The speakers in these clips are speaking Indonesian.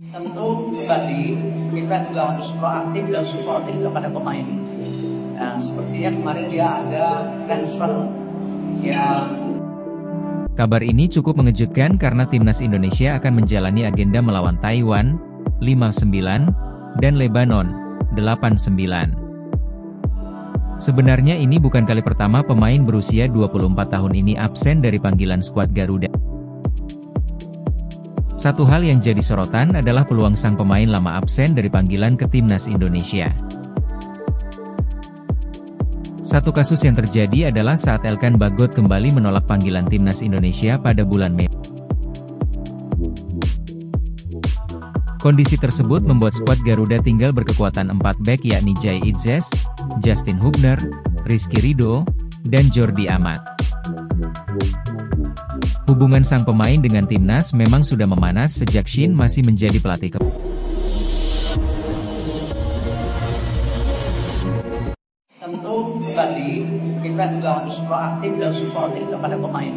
Tentu tadi kita juga harus proaktif dan suportif kepada pemain. Nah, sepertinya kemarin dia ada transfer yang... Kabar ini cukup mengejutkan karena timnas Indonesia akan menjalani agenda melawan Taiwan 5-9 dan Lebanon 8-9. Sebenarnya ini bukan kali pertama pemain berusia 24 tahun ini absen dari panggilan skuad Garuda. Satu hal yang jadi sorotan adalah peluang sang pemain lama absen dari panggilan ke timnas Indonesia. Satu kasus yang terjadi adalah saat Elkan Bagot kembali menolak panggilan timnas Indonesia pada bulan Mei. Kondisi tersebut membuat skuad Garuda tinggal berkekuatan 4 bek yakni Jai Idzes, Justin Hubner, Rizky Ridho, dan Jordi Amat. Hubungan sang pemain dengan timnas memang sudah memanas sejak Shin masih menjadi pelatih Tentu tadi kita juga harus proaktif dan suportif kepada pemain.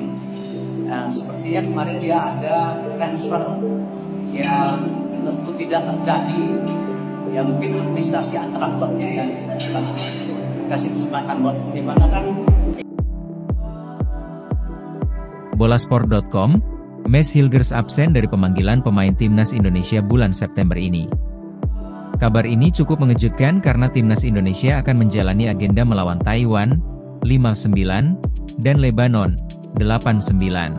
Nah, sepertinya kemarin dia ada transfer yang tentu tidak terjadi. Ya mungkin prestasi antara klubnya yang kasih kesempatan buat gimana kan. Bolasport.com, Mads Hilgers absen dari pemanggilan pemain timnas Indonesia bulan September ini. Kabar ini cukup mengejutkan karena timnas Indonesia akan menjalani agenda melawan Taiwan 5-9 dan Lebanon 8-9.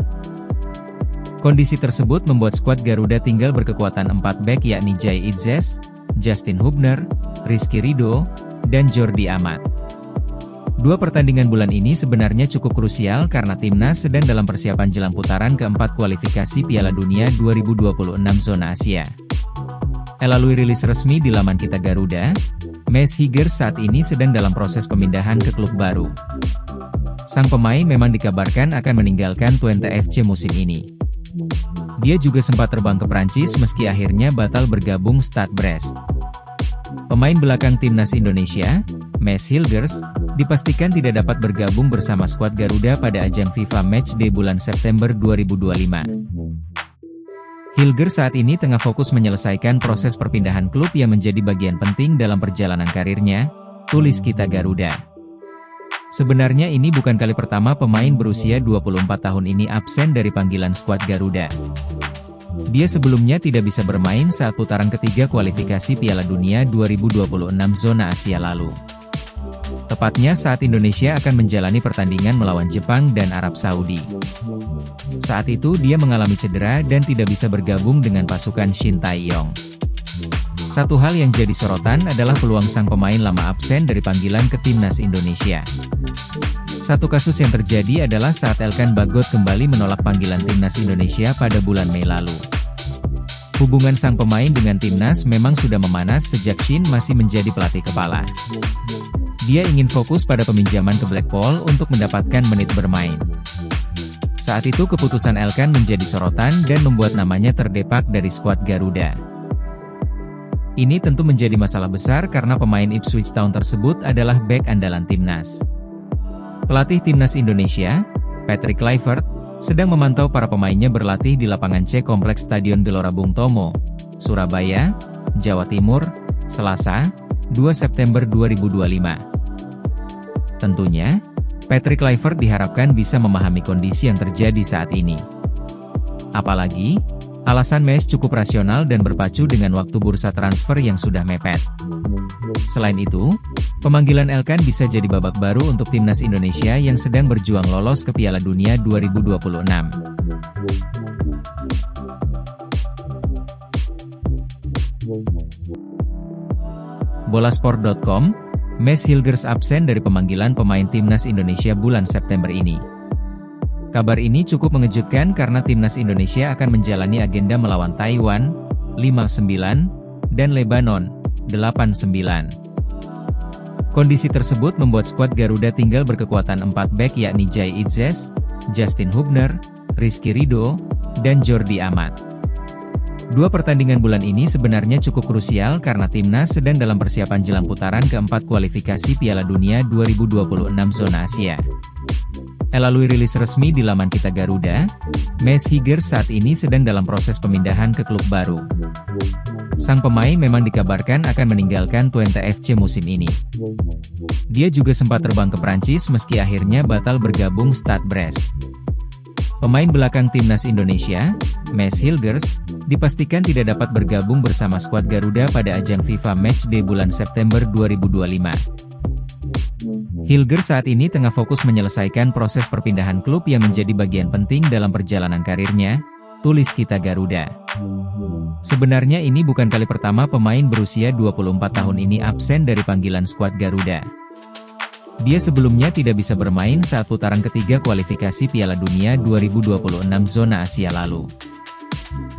Kondisi tersebut membuat skuad Garuda tinggal berkekuatan 4 bek yakni Jai Idzes, Justin Hubner, Rizky Ridho, dan Jordi Amat. Dua pertandingan bulan ini sebenarnya cukup krusial karena timnas sedang dalam persiapan jelang putaran keempat kualifikasi Piala Dunia 2026 zona Asia. Melalui rilis resmi di laman Kita Garuda, Mads Hilgers saat ini sedang dalam proses pemindahan ke klub baru. Sang pemain memang dikabarkan akan meninggalkan Twente FC musim ini. Dia juga sempat terbang ke Prancis meski akhirnya batal bergabung Stade Brest. Pemain belakang timnas Indonesia, Mads Hilgers, dipastikan tidak dapat bergabung bersama skuad Garuda pada ajang FIFA Matchday bulan September 2025. Hilgers saat ini tengah fokus menyelesaikan proses perpindahan klub yang menjadi bagian penting dalam perjalanan karirnya, tulis Kita Garuda. Sebenarnya ini bukan kali pertama pemain berusia 24 tahun ini absen dari panggilan skuad Garuda. Dia sebelumnya tidak bisa bermain saat putaran ketiga kualifikasi Piala Dunia 2026 zona Asia lalu. Tepatnya saat Indonesia akan menjalani pertandingan melawan Jepang dan Arab Saudi. Saat itu dia mengalami cedera dan tidak bisa bergabung dengan pasukan Shin Tae-yong. Satu hal yang jadi sorotan adalah peluang sang pemain lama absen dari panggilan ke timnas Indonesia. Satu kasus yang terjadi adalah saat Elkan Bagot kembali menolak panggilan timnas Indonesia pada bulan Mei lalu. Hubungan sang pemain dengan timnas memang sudah memanas sejak Shin masih menjadi pelatih kepala. Dia ingin fokus pada peminjaman ke Blackpool untuk mendapatkan menit bermain. Saat itu keputusan Elkan menjadi sorotan dan membuat namanya terdepak dari skuad Garuda. Ini tentu menjadi masalah besar karena pemain Ipswich Town tersebut adalah bek andalan timnas. Pelatih timnas Indonesia, Patrick Kluivert, sedang memantau para pemainnya berlatih di lapangan C Kompleks Stadion Gelora Bung Tomo, Surabaya, Jawa Timur, Selasa, 2 September 2025. Tentunya, Patrick Kluivert diharapkan bisa memahami kondisi yang terjadi saat ini. Apalagi, alasan Mads cukup rasional dan berpacu dengan waktu bursa transfer yang sudah mepet. Selain itu, pemanggilan Elkan bisa jadi babak baru untuk timnas Indonesia yang sedang berjuang lolos ke Piala Dunia 2026. Bolasport.com, Mads Hilgers absen dari pemanggilan pemain timnas Indonesia bulan September ini. Kabar ini cukup mengejutkan karena timnas Indonesia akan menjalani agenda melawan Taiwan 5-9 dan Lebanon 8-9. Kondisi tersebut membuat skuad Garuda tinggal berkekuatan 4 bek yakni Jai Idzes, Justin Hubner, Rizky Ridho, dan Jordi Amat. Dua pertandingan bulan ini sebenarnya cukup krusial karena timnas sedang dalam persiapan jelang putaran keempat kualifikasi Piala Dunia 2026 zona Asia. Melalui rilis resmi di laman Kita Garuda, Max Higers saat ini sedang dalam proses pemindahan ke klub baru. Sang pemain memang dikabarkan akan meninggalkan Twente FC musim ini. Dia juga sempat terbang ke Prancis meski akhirnya batal bergabung Stade Brest. Pemain belakang timnas Indonesia, Max Higers, dipastikan tidak dapat bergabung bersama skuad Garuda pada ajang FIFA Matchday bulan September 2025. Higers saat ini tengah fokus menyelesaikan proses perpindahan klub yang menjadi bagian penting dalam perjalanan karirnya, tulis Kita Garuda. Sebenarnya ini bukan kali pertama pemain berusia 24 tahun ini absen dari panggilan skuad Garuda. Dia sebelumnya tidak bisa bermain saat putaran ketiga kualifikasi Piala Dunia 2026 zona Asia lalu.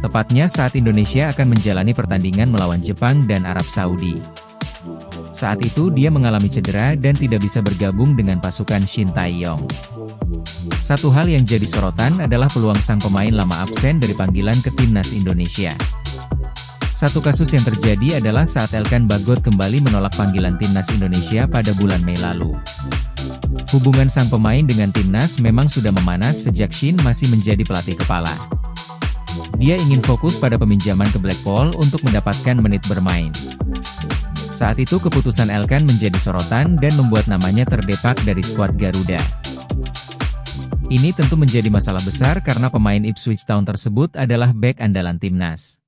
Tepatnya saat Indonesia akan menjalani pertandingan melawan Jepang dan Arab Saudi. Saat itu dia mengalami cedera dan tidak bisa bergabung dengan pasukan Shin Tae-yong. Satu hal yang jadi sorotan adalah peluang sang pemain lama absen dari panggilan ke timnas Indonesia. Satu kasus yang terjadi adalah saat Elkan Bagot kembali menolak panggilan timnas Indonesia pada bulan Mei lalu. Hubungan sang pemain dengan timnas memang sudah memanas sejak Shin masih menjadi pelatih kepala. Dia ingin fokus pada peminjaman ke Blackpool untuk mendapatkan menit bermain. Saat itu keputusan Elkan menjadi sorotan dan membuat namanya terdepak dari skuad Garuda. Ini tentu menjadi masalah besar karena pemain Ipswich Town tersebut adalah bek andalan timnas.